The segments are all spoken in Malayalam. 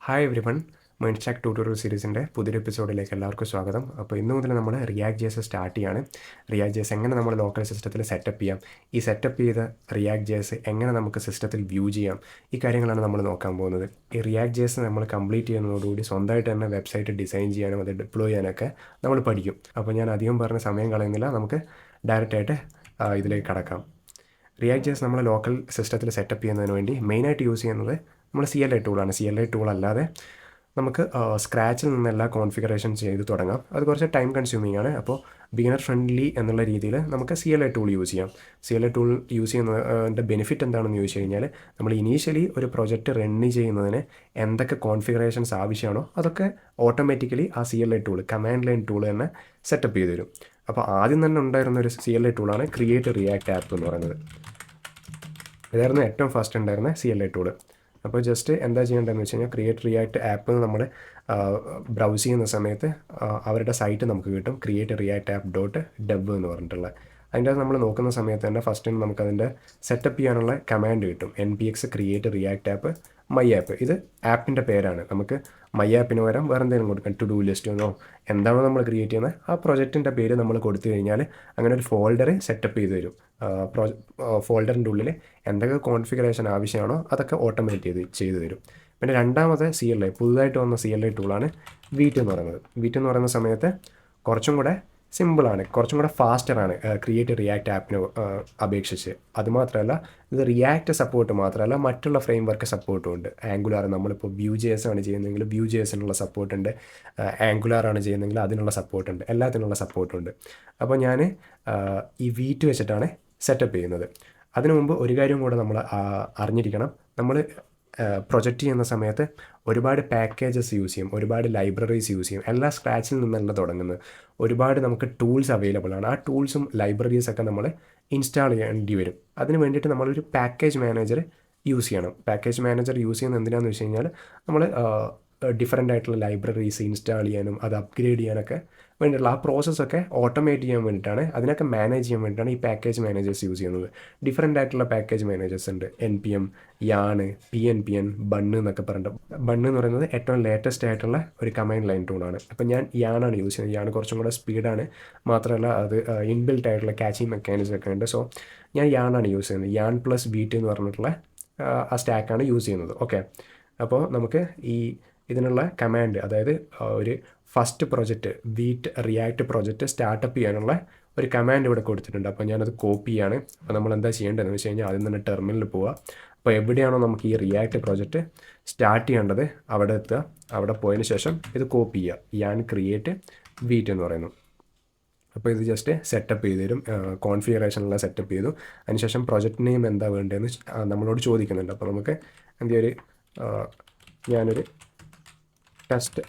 ഹായ് എവരി വൺ, മൈൻഡ്സ്റ്റാക്ക് ട്യൂട്ടോറിയൽ സീരീസിൻ്റെ പുതിയൊരു എപ്പിസോഡിലേക്ക് എല്ലാവർക്കും സ്വാഗതം. അപ്പോൾ ഇന്ന് മുതൽ നമ്മൾ റിയാക്ട് ജെഎസ് സ്റ്റാർട്ട് ചെയ്യാണ്. റിയാക്ട് ജെഎസ് എങ്ങനെ നമ്മൾ ലോക്കൽ സിസ്റ്റത്തിൽ സെറ്റപ്പ് ചെയ്യാം, ഈ സെറ്റപ്പ് ചെയ്ത റിയാക്ട് ജെഎസ് എങ്ങനെ നമുക്ക് സിസ്റ്റത്തിൽ വ്യൂ ചെയ്യാം, ഈ കാര്യങ്ങളാണ് നമ്മൾ നോക്കാൻ പോകുന്നത്. ഈ റിയാക്ട് ജെഎസ് നമ്മൾ കംപ്ലീറ്റ് ചെയ്യുന്നതോടുകൂടി സ്വന്തമായിട്ട് തന്നെ വെബ്സൈറ്റ് ഡിസൈൻ ചെയ്യാനും അത് ഡിപ്ലോയ് ചെയ്യാനൊക്കെ നമ്മൾ പഠിക്കും. അപ്പോൾ ഞാൻ അധികം പറഞ്ഞ സമയം കളയുന്നില്ല, നമുക്ക് ഡയറക്റ്റായിട്ട് ഇതിലേക്ക് കടക്കാം. റിയാക്ട് ജെഎസ് നമ്മൾ ലോക്കൽ സിസ്റ്റത്തിൽ സെറ്റപ്പ് ചെയ്യുന്നതിന് വേണ്ടി മെയിനായിട്ട് യൂസ് ചെയ്യുന്നത് നമ്മൾ CLI ടൂളാണ്. CLI ടൂൾ അല്ലാതെ നമുക്ക് സ്ക്രാച്ചിൽ നിന്ന് എല്ലാ കോൺഫിഗറേഷൻ ചെയ്ത് തുടങ്ങാം. അത് കുറച്ച് ടൈം കൺസ്യൂമിംഗ് ആണ്. അപ്പോൾ ബിഗിനർ ഫ്രണ്ട്ലി എന്നുള്ള രീതിയിൽ നമുക്ക് CLI ടൂൾ യൂസ് ചെയ്യാം. CLI ടൂൾ യൂസ് ചെയ്യുന്നതിൻ്റെ ബെനിഫിറ്റ് എന്താണെന്ന് ചോദിച്ചു കഴിഞ്ഞാൽ, നമ്മൾ ഇനീഷ്യലി ഒരു പ്രൊജക്റ്റ് റണ്ണ് ചെയ്യുന്നതിന് എന്തൊക്കെ കോൺഫിഗറേഷൻസ് ആവശ്യമാണോ അതൊക്കെ ഓട്ടോമാറ്റിക്കലി ആ CLI tool, command line tool തന്നെ സെറ്റപ്പ് ചെയ്ത് തരും. അപ്പോൾ ആദ്യം തന്നെ ഉണ്ടായിരുന്ന ഒരു CLI ടൂളാണ് ക്രിയേറ്റ് റിയാക്ട് ആപ്പ് എന്ന് പറയുന്നത്. ഇതായിരുന്നു ഏറ്റവും ഫസ്റ്റ് ഉണ്ടായിരുന്ന CLI ടൂൾ. അപ്പോൾ ജസ്റ്റ് എന്താ ചെയ്യേണ്ടതെന്ന് വെച്ച് കഴിഞ്ഞാൽ, ക്രിയേറ്റ് റിയാക്ട് ആപ്പ് നമ്മൾ ബ്രൗസ് ചെയ്യുന്ന സമയത്ത് അവരുടെ സൈറ്റ് നമുക്ക് കിട്ടും, ക്രിയേറ്റ് റിയാക്ട് ആപ്പ് .dev എന്ന് പറഞ്ഞിട്ടുള്ള. അതിൻ്റെ നമ്മൾ നോക്കുന്ന സമയത്ത് തന്നെ ഫസ്റ്റ് നമുക്കതിൻ്റെ സെറ്റപ്പ് ചെയ്യാനുള്ള കമാൻഡ് കിട്ടും, npx create react app my app. ഇത് ആപ്പിൻ്റെ പേരാണ്. നമുക്ക് മൈ ആപ്പിന് പകരം വേറെ എന്തെങ്കിലും കൊടുക്കാം, ടു ഡു ലിസ്റ്റ് എന്നോ എന്താണോ നമ്മൾ ക്രിയേറ്റ് ചെയ്യുന്നത് ആ പ്രൊജക്റ്റിൻ്റെ പേര് നമ്മൾ കൊടുത്തു കഴിഞ്ഞാൽ അങ്ങനെ ഒരു ഫോൾഡർ സെറ്റപ്പ് ചെയ്ത് തരും. ഫോൾഡറിൻ്റെ ഉള്ളിൽ എന്തൊക്കെ കോൺഫിഗറേഷൻ ആവശ്യമാണോ അതൊക്കെ ഓട്ടോമേറ്റ് ചെയ്ത് തരും. പിന്നെ രണ്ടാമത്തെ CLI, പുതുതായിട്ട് വന്ന CLI ടൂളാണ് V2 എന്ന് പറയുന്നത്. V2 എന്ന് പറയുന്ന സമയത്ത് കുറച്ചും കൂടെ സിമ്പിളാണ്, കുറച്ചും കൂടെ ഫാസ്റ്ററാണ് ക്രിയേറ്റ് റിയാക്ട് ആപ്പിന് അപേക്ഷിച്ച്. അതുമാത്രമല്ല, ഇത് റിയാക്ട് സപ്പോർട്ട് മാത്രമല്ല മറ്റുള്ള ഫ്രെയിം വർക്ക് സപ്പോർട്ടും ഉണ്ട്. ആംഗുലാർ, നമ്മളിപ്പോൾ Vue.js ആണ് ചെയ്യുന്നതെങ്കിൽ Vue.jsനുള്ള സപ്പോർട്ടുണ്ട്, ആംഗുലാർ ആണ് ചെയ്യുന്നതെങ്കിൽ അതിനുള്ള സപ്പോർട്ടുണ്ട്, എല്ലാത്തിനുള്ള സപ്പോർട്ടുണ്ട്. അപ്പോൾ ഞാൻ ഈ V2 വെച്ചിട്ടാണ് സെറ്റപ്പ് ചെയ്യുന്നത്. അതിനു മുമ്പ് ഒരു കാര്യം കൂടെ നമ്മൾ അറിഞ്ഞിരിക്കണം. നമ്മൾ പ്രൊജക്റ്റ് ചെയ്യുന്ന സമയത്ത് ഒരുപാട് പാക്കേജസ് യൂസ് ചെയ്യും, ഒരുപാട് ലൈബ്രറീസ് യൂസ് ചെയ്യും. എല്ലാ സ്ക്രാച്ചിൽ നിന്നല്ല തുടങ്ങുന്നത്. ഒരുപാട് നമുക്ക് ടൂൾസ് അവൈലബിൾ ആണ്. ആ ടൂൾസും ലൈബ്രറീസൊക്കെ നമ്മൾ ഇൻസ്റ്റാൾ ചെയ്യേണ്ടി വരും. അതിന് വേണ്ടിയിട്ട് നമ്മളൊരു പാക്കേജ് മാനേജർ യൂസ് ചെയ്യണം. പാക്കേജ് മാനേജർ യൂസ് ചെയ്യുന്നത് എന്തിനാണെന്ന് വെച്ച് കഴിഞ്ഞാൽ, നമ്മൾ ഡിഫറൻ്റ് ആയിട്ടുള്ള ലൈബ്രറീസ് ഇൻസ്റ്റാൾ ചെയ്യാനും അത് അപ്ഗ്രേഡ് ചെയ്യാനൊക്കെ വേണ്ടിയിട്ടുള്ള ആ പ്രോസസ്സൊക്കെ ഓട്ടോമേറ്റ് ചെയ്യാൻ വേണ്ടിയിട്ടാണ്, അതിനൊക്കെ മാനേജ് ചെയ്യാൻ വേണ്ടിയിട്ടാണ് ഈ പാക്കേജ് മാനേജേഴ്സ് യൂസ് ചെയ്യുന്നത്. ഡിഫറൻ്റ് ആയിട്ടുള്ള പാക്കേജ് മാനേജേഴ്സ് ഉണ്ട്. NPM, YARN, PNPN, ബണ്ണ് എന്നൊക്കെ പറഞ്ഞിട്ട്. ബണ്ണ് എന്ന് പറയുന്നത് ഏറ്റവും ലേറ്റസ്റ്റ് ആയിട്ടുള്ള ഒരു കമാൻഡ് ലൈൻ ടൂളാണ്. അപ്പോൾ ഞാൻ YARN ആണ് യൂസ് ചെയ്യുന്നത്. YARN കുറച്ചും കൂടെ സ്പീഡാണ്, മാത്രമല്ല അത് ഇൻബിൽറ്റ് ആയിട്ടുള്ള കാച്ചിങ് മെക്കാനിസം ഒക്കെ ഉണ്ട്. സോ ഞാൻ YARN ആണ് യൂസ് ചെയ്യുന്നത്. YARN + V2 എന്ന് പറഞ്ഞിട്ടുള്ള ആ സ്റ്റാക്കാണ് യൂസ് ചെയ്യുന്നത്. ഓക്കെ, അപ്പോൾ നമുക്ക് ഇതിനുള്ള കമാൻഡ്, അതായത് ഒരു first project react project startup ചെയ്യാനുള്ള ഒരു കമാൻഡ് ഇവിടെ കൊടുത്തിട്ടുണ്ട്. അപ്പോൾ ഞാനത് കോപ്പി ചെയ്യാണ്. അപ്പോൾ നമ്മൾ എന്താ ചെയ്യേണ്ടതെന്ന് വെച്ച് കഴിഞ്ഞാൽ, ആദ്യം തന്നെ ടെർമിനലിൽ പോവുക. അപ്പോൾ എവിടെയാണോ നമുക്ക് ഈ റിയാക്ട് പ്രൊജക്റ്റ് സ്റ്റാർട്ട് ചെയ്യേണ്ടത് അവിടെ എത്തുക. അവിടെ പോയതിന് ശേഷം ഇത് കോപ്പി ചെയ്യുക. ഞാൻ ക്രിയേറ്റ് V2 എന്ന് പറയുന്നു. അപ്പോൾ ഇത് ജസ്റ്റ് സെറ്റപ്പ് ചെയ്ത് തരും. കോൺഫിഗറേഷനെല്ലാം സെറ്റപ്പ് ചെയ്തു. അതിനുശേഷം പ്രൊജക്റ്റ് നെയിം എന്താ വേണ്ടതെന്ന് നമ്മളോട് ചോദിക്കുന്നുണ്ട്. അപ്പോൾ നമുക്ക് ഞാനൊരു ടെസ്റ്റ്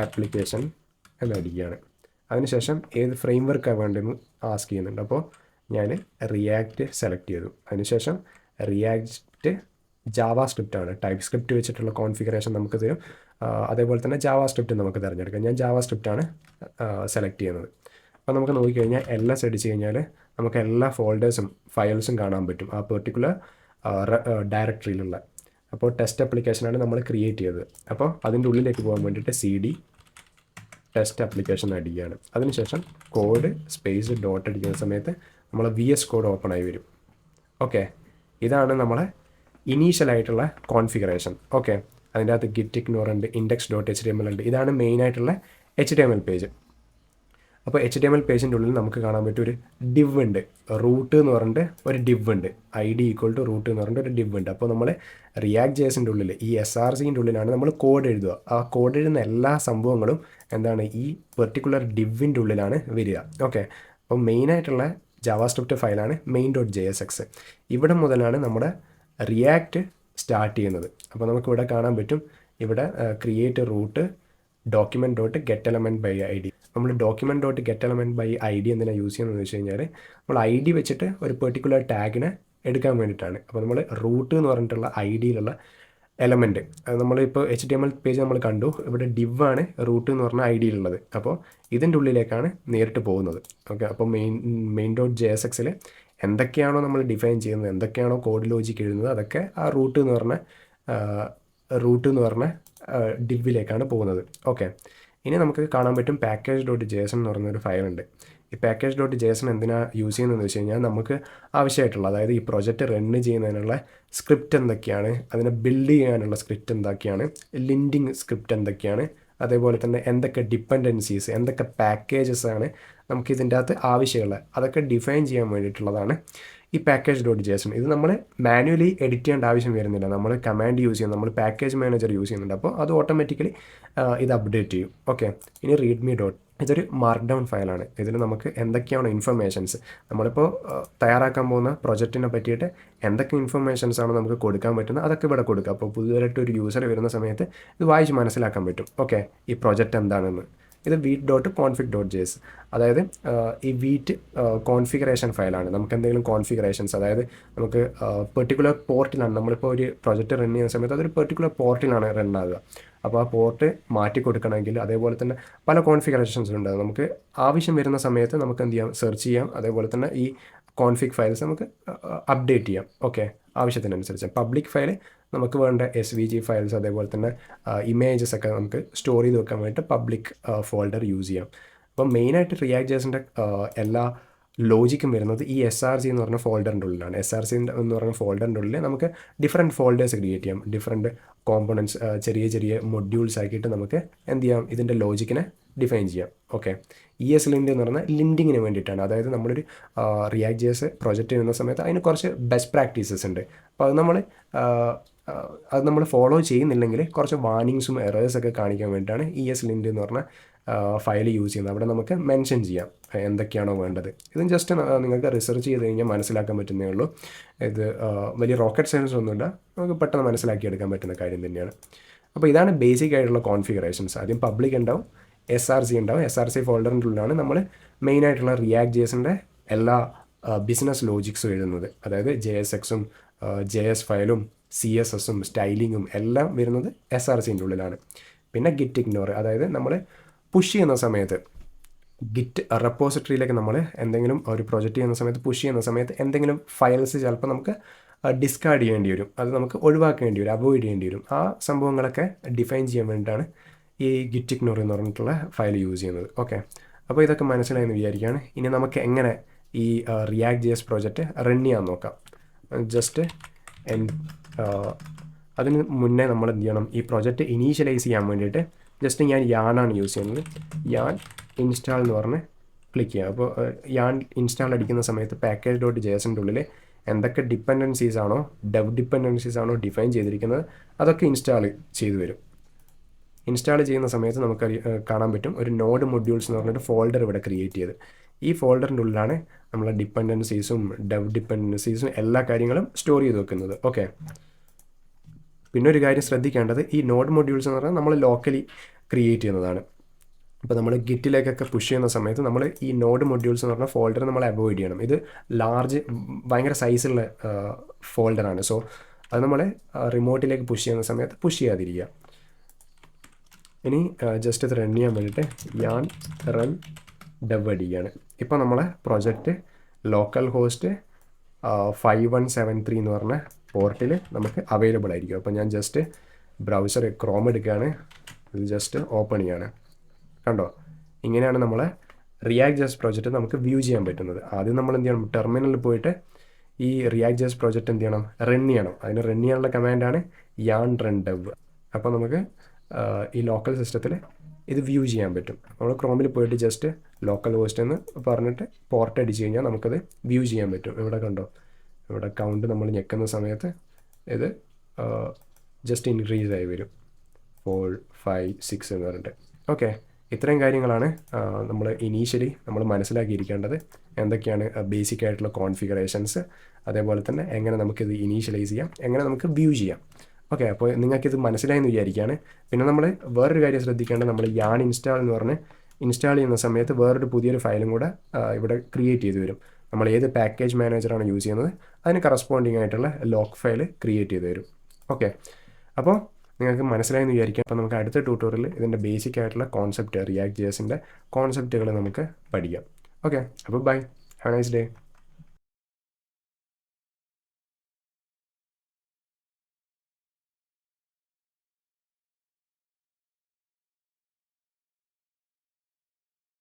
ആപ്ലിക്കേഷൻ എന്നടിക്കുകയാണ്. അതിനുശേഷം ഏത് ഫ്രെയിം വർക്കാണ് വേണ്ടതെന്ന് ആസ്ക് ചെയ്യുന്നുണ്ട്. അപ്പോൾ ഞാൻ റിയാക്ട് സെലക്ട് ചെയ്തു. അതിനുശേഷം റിയാക്ട് ജാവാസ്ക്രിപ്റ്റ് ആണ്, ടൈപ്പ് സ്ക്രിപ്റ്റ് വെച്ചിട്ടുള്ള കോൺഫിഗറേഷൻ നമുക്ക് തരും. അതേപോലെ തന്നെ ജാവാസ്ക്രിപ്റ്റ് നമുക്ക് തിരഞ്ഞെടുക്കാം. ഞാൻ ജാവാസ്ക്രിപ്റ്റ് ആണ് സെലക്ട് ചെയ്യുന്നത്. അപ്പോൾ നമുക്ക് നോക്കിക്കഴിഞ്ഞാൽ LS അടിച്ച് കഴിഞ്ഞാൽ നമുക്ക് എല്ലാ ഫോൾഡേഴ്സും ഫയൽസും കാണാൻ പറ്റും ആ പെർട്ടിക്കുലർ ഡയറക്ടറിയിലുള്ള. അപ്പോൾ ടെസ്റ്റ് ആപ്ലിക്കേഷനാണ് നമ്മൾ ക്രിയേറ്റ് ചെയ്തത്. അപ്പോൾ അതിൻ്റെ ഉള്ളിലേക്ക് പോകാൻ വേണ്ടിയിട്ട് CD ടെസ്റ്റ് ആപ്ലിക്കേഷൻ അടിക്കുകയാണ്. അതിനുശേഷം കോഡ് സ്പേസ് ഡോട്ട് അടിക്കുന്ന സമയത്ത് നമ്മൾ VS കോഡ് ഓപ്പൺ ആയി വരും. ഓക്കെ, ഇതാണ് നമ്മളെ ഇനീഷ്യലായിട്ടുള്ള കോൺഫിഗറേഷൻ. ഓക്കെ, അതിൻ്റെ അകത്ത് git ignore ഉണ്ട്, index.html ഉണ്ട്. ഇതാണ് മെയിനായിട്ടുള്ള HTML പേജ്. അപ്പോൾ HTML പേജിൻ്റെ ഉള്ളിൽ നമുക്ക് കാണാൻ പറ്റും ഒരു div ഉണ്ട്, റൂട്ട് എന്ന് പറഞ്ഞിട്ട് ഒരു div ഉണ്ട്, ID = റൂട്ട് എന്ന് പറഞ്ഞിട്ട് ഒരു div ഉണ്ട്. അപ്പോൾ നമ്മൾ റിയാക്ട് ജെഎസിൻ്റെ ഉള്ളിൽ ഈ SRCൻ്റെ ഉള്ളിലാണ് നമ്മൾ കോഡ് എഴുതുക. ആ കോഡ് എഴുതുന്ന എല്ലാ സംഭവങ്ങളും എന്താണ് ഈ പെർട്ടിക്കുലർ ഡിവിൻ്റെ ഉള്ളിലാണ് വരിക. ഓക്കെ, അപ്പോൾ മെയിനായിട്ടുള്ള ജാവാസ്ക്രിപ്റ്റ് ഫയലാണ് main.jsx. ഇവിടെ മുതലാണ് നമ്മുടെ റിയാക്ട് സ്റ്റാർട്ട് ചെയ്യുന്നത്. അപ്പോൾ നമുക്കിവിടെ കാണാൻ പറ്റും, ഇവിടെ ക്രിയേറ്റ് റൂട്ട് document.getElementById. നമ്മൾ document.getElementById എന്തിനാണ് യൂസ് ചെയ്യുന്നതെന്ന് വെച്ച് കഴിഞ്ഞാൽ, നമ്മൾ ID വെച്ചിട്ട് ഒരു പെർട്ടിക്കുലർ ടാഗിനെ എടുക്കാൻ വേണ്ടിയിട്ടാണ്. അപ്പോൾ നമ്മൾ റൂട്ട് എന്ന് പറഞ്ഞിട്ടുള്ള IDയിലുള്ള എലമെൻറ്റ്, നമ്മളിപ്പോൾ HTML പേജ് നമ്മൾ കണ്ടു, ഇവിടെ div ആണ് റൂട്ട് എന്ന് പറഞ്ഞ IDയിലുള്ളത്. അപ്പോൾ ഇതിൻ്റെ ഉള്ളിലേക്കാണ് നേരിട്ട് പോകുന്നത്. ഓക്കെ, അപ്പോൾ main.jsxൽ എന്തൊക്കെയാണോ നമ്മൾ ഡിഫൈൻ ചെയ്യുന്നത്, എന്തൊക്കെയാണോ കോഡ് ലോജിക്ക് എഴുതുന്നത്, അതൊക്കെ ആ റൂട്ട് എന്ന് പറഞ്ഞ ഡിവിലേക്കാണ് പോകുന്നത്. ഓക്കെ, ഇനി നമുക്ക് കാണാൻ പറ്റും package.json എന്ന് പറയുന്നൊരു ഫയലുണ്ട്. ഈ package.json എന്തിനാണ് യൂസ് ചെയ്യുന്നതെന്ന് വെച്ച് കഴിഞ്ഞാൽ നമുക്ക് ആവശ്യമായിട്ടുള്ള, അതായത് ഈ പ്രൊജക്റ്റ് റൺ ചെയ്യുന്നതിനുള്ള സ്ക്രിപ്റ്റ് എന്തൊക്കെയാണ്, അതിനെ ബിൽഡ് ചെയ്യാനുള്ള സ്ക്രിപ്റ്റ് എന്തൊക്കെയാണ്, ലിൻഡിങ് സ്ക്രിപ്റ്റ് എന്തൊക്കെയാണ്, അതേപോലെ തന്നെ എന്തൊക്കെ ഡിപ്പെൻഡൻസീസ്, എന്തൊക്കെ പാക്കേജസ് ആണ് നമുക്ക് ഇതിൻ്റെ അകത്ത് ആവശ്യമുള്ളത്, അതൊക്കെ ഡിഫൈൻ ചെയ്യാൻ വേണ്ടിയിട്ടുള്ളതാണ് ഈ package.json. ഇത് നമ്മൾ മാനുവലി എഡിറ്റ് ചെയ്യേണ്ട ആവശ്യം വരുന്നില്ല. നമ്മൾ കമാൻഡ് യൂസ് ചെയ്യും, നമ്മൾ പാക്കേജ് മാനേജർ യൂസ് ചെയ്യുന്നുണ്ട്. അപ്പോൾ അത് ഓട്ടോമാറ്റിക്കലി ഇത് അപ്ഡേറ്റ് ചെയ്യും. ഓക്കെ, ഇനി റീഡ്മി ഡോട്ട്, ഇതൊരു മാർക്ക് ഡൗൺ ഫയലാണ്. ഇതിൽ നമുക്ക് എന്തൊക്കെയാണ് ഇൻഫർമേഷൻസ്, നമ്മളിപ്പോൾ തയ്യാറാക്കാൻ പോകുന്ന പ്രൊജക്റ്റിനെ പറ്റിയിട്ട് എന്തൊക്കെ ഇൻഫർമേഷൻസ് ആണ് നമുക്ക് കൊടുക്കാൻ പറ്റുന്നത്, അതൊക്കെ ഇവിടെ കൊടുക്കുക. അപ്പോൾ പുതിയതായിട്ട് ഒരു യൂസർ വരുന്ന സമയത്ത് ഇത് വായിച്ച് മനസ്സിലാക്കാൻ പറ്റും. ഓക്കെ, ഈ പ്രൊജക്റ്റ് എന്താണെന്ന്. ഇത് vite.config.js, അതായത് ഈ വീറ്റ് കോൺഫിഗറേഷൻ ഫയലാണ്. നമുക്ക് എന്തെങ്കിലും കോൺഫിഗറേഷൻസ്, അതായത് നമുക്ക് പെർട്ടിക്കുലർ പോർട്ടിലാണ്, നമ്മളിപ്പോൾ ഒരു പ്രൊജക്റ്റ് റൺ ചെയ്യുന്ന സമയത്ത് അതൊരു പെർട്ടിക്കുലർ പോർട്ടിലാണ് റൺ ആകുക. അപ്പോൾ ആ പോർട്ട് മാറ്റി കൊടുക്കണമെങ്കിൽ, അതേപോലെ തന്നെ പല കോൺഫിഗറേഷൻസ് ഉണ്ട്. നമുക്ക് ആവശ്യം വരുന്ന സമയത്ത് നമുക്ക് എന്ത് ചെയ്യാം, സെർച്ച് ചെയ്യാം. അതേപോലെ തന്നെ ഈ കോൺഫിഗ് ഫയൽസ് നമുക്ക് അപ്ഡേറ്റ് ചെയ്യാം. ഓക്കെ, ആവശ്യത്തിനനുസരിച്ച് പബ്ലിക് ഫയൽ നമുക്ക് വേണ്ട SVG ഫയൽസ്, അതേപോലെ തന്നെ ഇമേജസ് ഒക്കെ നമുക്ക് സ്റ്റോർ ചെയ്ത് വെക്കാൻ വേണ്ടിയിട്ട് പബ്ലിക് ഫോൾഡർ യൂസ് ചെയ്യാം. അപ്പോൾ മെയിനായിട്ട് React.jsന്റെ എല്ലാ ലോജിക്കും വരുന്നത് ഈ SRC എന്ന് പറഞ്ഞ ഫോൾഡറിൻ്റെ ഉള്ളിലാണ്. SRC എന്ന് പറഞ്ഞ ഫോൾഡറിൻ്റെ ഉള്ളിൽ നമുക്ക് ഡിഫറെൻറ്റ് ഫോൾഡേഴ്സ് ക്രിയേറ്റ് ചെയ്യാം. ഡിഫറെൻറ്റ് കോമ്പണൻസ്, ചെറിയ ചെറിയ മൊഡ്യൂൾസ് ആക്കിയിട്ട് നമുക്ക് എന്ത് ചെയ്യാം, ഇതിൻ്റെ ലോജിക്കിനെ ഡിഫൈൻ ചെയ്യാം. ഓക്കെ, ESLint എന്ന് പറഞ്ഞാൽ ലിൻഡിങ്ങിന് വേണ്ടിയിട്ടാണ്. അതായത് നമ്മളൊരു React.js പ്രൊജക്റ്റ് ചെയ്യുന്ന സമയത്ത് അതിന് കുറച്ച് ബെസ്റ്റ് പ്രാക്ടീസസ് ഉണ്ട്. അപ്പോൾ അത് നമ്മൾ ഫോളോ ചെയ്യുന്നില്ലെങ്കിൽ കുറച്ച് വാർണിങ്സും എറേഴ്സൊക്കെ കാണിക്കാൻ വേണ്ടിയിട്ടാണ് ESLint എന്ന് പറഞ്ഞ ഫയൽ യൂസ് ചെയ്യുന്നത്. അവിടെ നമുക്ക് മെൻഷൻ ചെയ്യാം എന്തൊക്കെയാണോ വേണ്ടത്. ഇതും ജസ്റ്റ് നിങ്ങൾക്ക് റിസർച്ച് ചെയ്ത് കഴിഞ്ഞാൽ മനസ്സിലാക്കാൻ പറ്റുന്നേ ഉള്ളൂ. ഇത് വലിയ റോക്കറ്റ് സയൻസ് ഒന്നുമില്ല, നമുക്ക് പെട്ടെന്ന് മനസ്സിലാക്കിയെടുക്കാൻ പറ്റുന്ന കാര്യം തന്നെയാണ്. അപ്പോൾ ഇതാണ് ബേസിക് ആയിട്ടുള്ള കോൺഫിഗറേഷൻസ്. ആദ്യം പബ്ലിക് ഉണ്ടാവും, SRC ഉണ്ടാവും. SRC ഫോൾഡറിൻ്റെ ഉള്ളിലാണ് നമ്മൾ മെയിനായിട്ടുള്ള React.jsന്റെ എല്ലാ ബിസിനസ് ലോജിക്സും എഴുതുന്നത്. അതായത് JSXും JS ഫയലും CSSും സ്റ്റൈലിങ്ങും എല്ലാം വരുന്നത് SRCൻ്റെ ഉള്ളിലാണ്. പിന്നെ ഗിറ്റ് ഇഗ്നോർ, അതായത് നമ്മൾ പുഷ് ചെയ്യുന്ന സമയത്ത് ഗിറ്റ് റെപ്പോസിറ്ററിയിലേക്ക് നമ്മൾ എന്തെങ്കിലും ഒരു പ്രൊജക്റ്റ് ചെയ്യുന്ന സമയത്ത്, പുഷ് ചെയ്യുന്ന സമയത്ത് എന്തെങ്കിലും ഫയൽസ് ചിലപ്പോൾ നമുക്ക് ഡിസ്കാർഡ് ചെയ്യേണ്ടി വരും, അത് നമുക്ക് ഒഴിവാക്കേണ്ടി വരും, അവോയ്ഡ് ചെയ്യേണ്ടി വരും. ആ സംഭവങ്ങളൊക്കെ ഡിഫൈൻ ചെയ്യാൻ വേണ്ടിയിട്ടാണ് ഈ ഗിറ്റ് ഇഗ്നോർ എന്ന് പറഞ്ഞിട്ടുള്ള ഫയൽ യൂസ് ചെയ്യുന്നത്. ഓക്കെ, അപ്പോൾ ഇതൊക്കെ മനസ്സിലായെന്ന് വിചാരിക്കുകയാണ്. ഇനി നമുക്ക് എങ്ങനെ ഈ React.js പ്രോജക്റ്റ് റൺ ചെയ്യാൻ നോക്കാം. ജസ്റ്റ് അതിന് മുന്നേ നമ്മൾ എന്ത് ചെയ്യണം, ഈ പ്രോജക്റ്റ് ഇനീഷ്യലൈസ് ചെയ്യാൻ വേണ്ടിയിട്ട് ജസ്റ്റ് ഞാൻ യാണാണ് യൂസ് ചെയ്യുന്നത്. യാൺ ഇൻസ്റ്റാൾ എന്ന് പറഞ്ഞ് ക്ലിക്ക് ചെയ്യുക. അപ്പോൾ യാൺ ഇൻസ്റ്റാൾ അടിക്കുന്ന സമയത്ത് package.jsന്റെ ഉള്ളിൽ എന്തൊക്കെ ഡിപ്പെൻഡൻസീസ് ആണോ, ഡെവ് ഡിപ്പെൻഡൻസീസ് ആണോ ഡിഫൈൻ ചെയ്തിരിക്കുന്നത്, അതൊക്കെ ഇൻസ്റ്റാൾ ചെയ്ത് വരും. ഇൻസ്റ്റാൾ ചെയ്യുന്ന സമയത്ത് നമുക്ക് കാണാൻ പറ്റും ഒരു നോഡ് മൊഡ്യൂൾസ് എന്ന് പറഞ്ഞൊരു ഫോൾഡർ ഇവിടെ ക്രിയേറ്റ് ചെയ്ത്. ഈ ഫോൾഡറിൻ്റെ ഉള്ളിലാണ് നമ്മൾ ഡിപ്പെൻഡൻസീസും ഡെവ് ഡിപ്പെൻഡൻസീസും എല്ലാ കാര്യങ്ങളും സ്റ്റോർ ചെയ്ത് വെക്കുന്നത്. ഓക്കെ, പിന്നെ ഒരു കാര്യം ശ്രദ്ധിക്കേണ്ടത്, ഈ നോഡ് മൊഡ്യൂൾസ് എന്ന് പറഞ്ഞാൽ നമ്മൾ ലോക്കലി ക്രിയേറ്റ് ചെയ്യുന്നതാണ്. അപ്പോൾ നമ്മൾ ഗിറ്റിലേക്കൊക്കെ പുഷ് ചെയ്യുന്ന സമയത്ത് നമ്മൾ ഈ നോഡ് മൊഡ്യൂൾസ് എന്ന് പറഞ്ഞ ഫോൾഡർ നമ്മൾ അവോയ്ഡ് ചെയ്യണം. ഇത് ഭയങ്കര സൈസുള്ള ഫോൾഡറാണ്. സോ അത് നമ്മൾ റിമോട്ടിലേക്ക് പുഷ് ചെയ്യുന്ന സമയത്ത് പുഷ് ചെയ്യാതിരിക്കുക. ഇനി ജസ്റ്റ് ഇത് റൺ ചെയ്യാൻ വേണ്ടിയിട്ട് ഞാൻ റൺ ഡെവ് അടിക്കുകയാണ്. ഇപ്പോൾ നമ്മളെ പ്രൊജക്റ്റ് ലോക്കൽ ഹോസ്റ്റ് 5173 എന്ന് പറഞ്ഞ പോർട്ടിൽ നമുക്ക് അവൈലബിൾ ആയിരിക്കും. അപ്പോൾ ഞാൻ ജസ്റ്റ് ബ്രൗസർ ക്രോം എടുക്കുകയാണ്, ഇത് ജസ്റ്റ് ഓപ്പൺ ചെയ്യാണ്. കണ്ടോ, ഇങ്ങനെയാണ് നമ്മളെ React.js പ്രോജക്റ്റ് നമുക്ക് വ്യൂ ചെയ്യാൻ പറ്റുന്നത്. ആദ്യം നമ്മൾ എന്ത് ചെയ്യണം, ടെർമിനലിൽ പോയിട്ട് ഈ React.js പ്രോജക്റ്റ് എന്ത് ചെയ്യണം, റൺ ചെയ്യണം. അതിന് റൺ ചെയ്യാനുള്ള കമാൻഡാണ് yarn run dev. അപ്പോൾ നമുക്ക് ഈ ലോക്കൽ സിസ്റ്റത്തിൽ ഇത് വ്യൂ ചെയ്യാൻ പറ്റും. നമ്മൾ ക്രോമിൽ പോയിട്ട് ജസ്റ്റ് ലോക്കൽ ഹോസ്റ്റ് എന്ന് പറഞ്ഞിട്ട് പോർട്ട് അടിച്ച് കഴിഞ്ഞാൽ നമുക്കത് വ്യൂ ചെയ്യാൻ പറ്റും. ഇവിടെ കണ്ടോ, ഇവിടെ കൗണ്ട് നമ്മൾ ഞെക്കുന്ന സമയത്ത് ഇത് ജസ്റ്റ് ഇൻക്രീസ് ആയി വരും, 4, 5, 6 എന്ന് പറഞ്ഞിട്ട്. ഓക്കെ, ഇത്രയും കാര്യങ്ങളാണ് നമ്മൾ ഇനീഷ്യലി നമ്മൾ മനസ്സിലാക്കിയിരിക്കേണ്ടത്. എന്തൊക്കെയാണ് ബേസിക് ആയിട്ടുള്ള കോൺഫിഗറേഷൻസ്, അതേപോലെ തന്നെ എങ്ങനെ നമുക്കിത് ഇനീഷ്യലൈസ് ചെയ്യാം, എങ്ങനെ നമുക്ക് വ്യൂ ചെയ്യാം. ഓക്കെ, അപ്പോൾ നിങ്ങൾക്കിത് മനസ്സിലായെന്ന് വിചാരിക്കുകയാണ്. പിന്നെ നമ്മൾ വേറൊരു കാര്യം ശ്രദ്ധിക്കേണ്ടത്, നമ്മൾ yarn ഇൻസ്റ്റാൾ എന്ന് പറഞ്ഞ് ഇൻസ്റ്റാൾ ചെയ്യുന്ന സമയത്ത് വേറൊരു പുതിയൊരു ഫയലും കൂടെ ഇവിടെ ക്രിയേറ്റ് ചെയ്ത് വരും. നമ്മൾ ഏത് പാക്കേജ് മാനേജറാണ് യൂസ് ചെയ്യുന്നത് അതിന് കറസ്പോണ്ടിങ് ആയിട്ടുള്ള ലോക്ക് ഫയൽ ക്രിയേറ്റ് ചെയ്ത് തരും. ഓക്കെ, അപ്പോൾ നിങ്ങൾക്ക് മനസ്സിലായെന്ന് വിചാരിക്കാം. അപ്പോൾ നമുക്ക് അടുത്ത ട്യൂട്ടോറിയലിൽ ഇതിൻ്റെ ബേസിക് ആയിട്ടുള്ള കോൺസെപ്റ്റ് React.jsന്റെ കോൺസെപ്റ്റുകൾ നമുക്ക് പഠിക്കാം. ഓക്കെ, അപ്പോൾ bye, have a nice day.